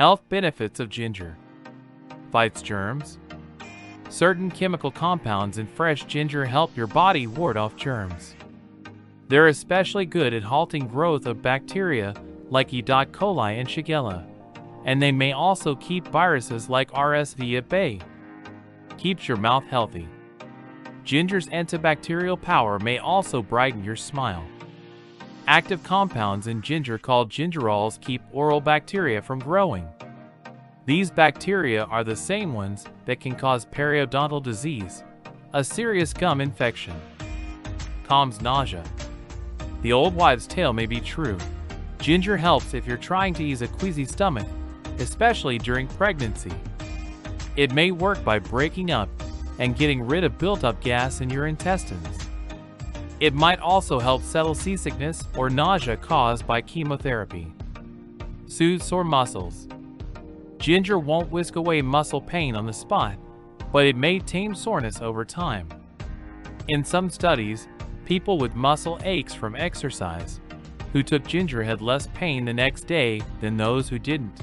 Health benefits of ginger. Fights germs. Certain chemical compounds in fresh ginger help your body ward off germs. They're especially good at halting growth of bacteria like E. coli and Shigella, and they may also keep viruses like RSV at bay. Keeps your mouth healthy. Ginger's antibacterial power may also brighten your smile. Active compounds in ginger called gingerols keep oral bacteria from growing. These bacteria are the same ones that can cause periodontal disease, a serious gum infection. Calms nausea. The old wives' tale may be true. Ginger helps if you're trying to ease a queasy stomach, especially during pregnancy. It may work by breaking up and getting rid of built-up gas in your intestines. It might also help settle seasickness or nausea caused by chemotherapy. Soothes sore muscles. Ginger won't whisk away muscle pain on the spot, but it may tame soreness over time. In some studies, people with muscle aches from exercise who took ginger had less pain the next day than those who didn't.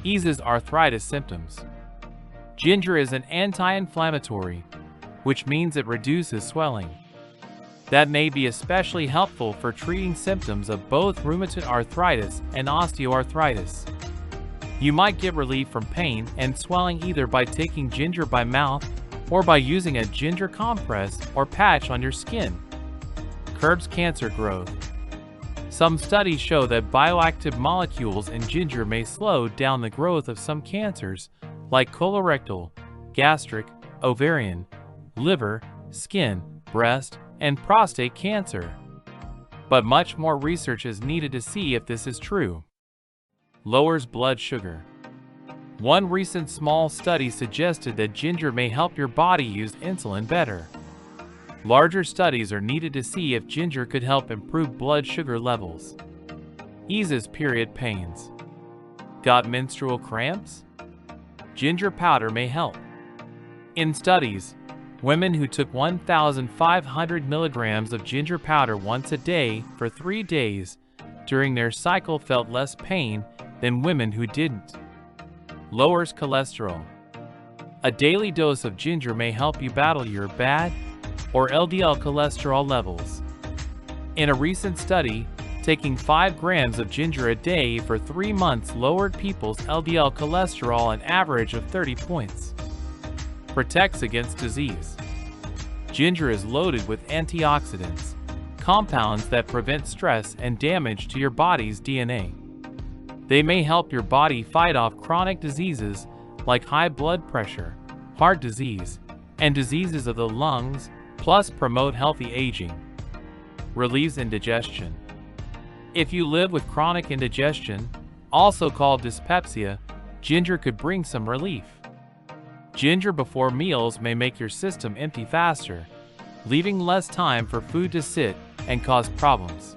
Eases arthritis symptoms. Ginger is an anti-inflammatory, which means it reduces swelling. That may be especially helpful for treating symptoms of both rheumatoid arthritis and osteoarthritis. You might get relief from pain and swelling either by taking ginger by mouth or by using a ginger compress or patch on your skin. Curbs cancer growth. Some studies show that bioactive molecules in ginger may slow down the growth of some cancers like colorectal, gastric, ovarian, liver, skin, breast, and prostate cancer. But much more research is needed to see if this is true. Lowers blood sugar. One recent small study suggested that ginger may help your body use insulin better. Larger studies are needed to see if ginger could help improve blood sugar levels. Eases period pains. Got menstrual cramps? Ginger powder may help. In studies, women who took 1,500 milligrams of ginger powder once a day for 3 days during their cycle felt less pain than women who didn't. Lowers cholesterol. A daily dose of ginger may help you battle your bad or LDL cholesterol levels. In a recent study, taking 5 grams of ginger a day for 3 months lowered people's LDL cholesterol an average of 30 points. Protects against disease. Ginger is loaded with antioxidants, compounds that prevent stress and damage to your body's DNA. They may help your body fight off chronic diseases like high blood pressure, heart disease, and diseases of the lungs, plus promote healthy aging. Relieves indigestion. If you live with chronic indigestion, also called dyspepsia, ginger could bring some relief. Ginger before meals may make your system empty faster, leaving less time for food to sit and cause problems.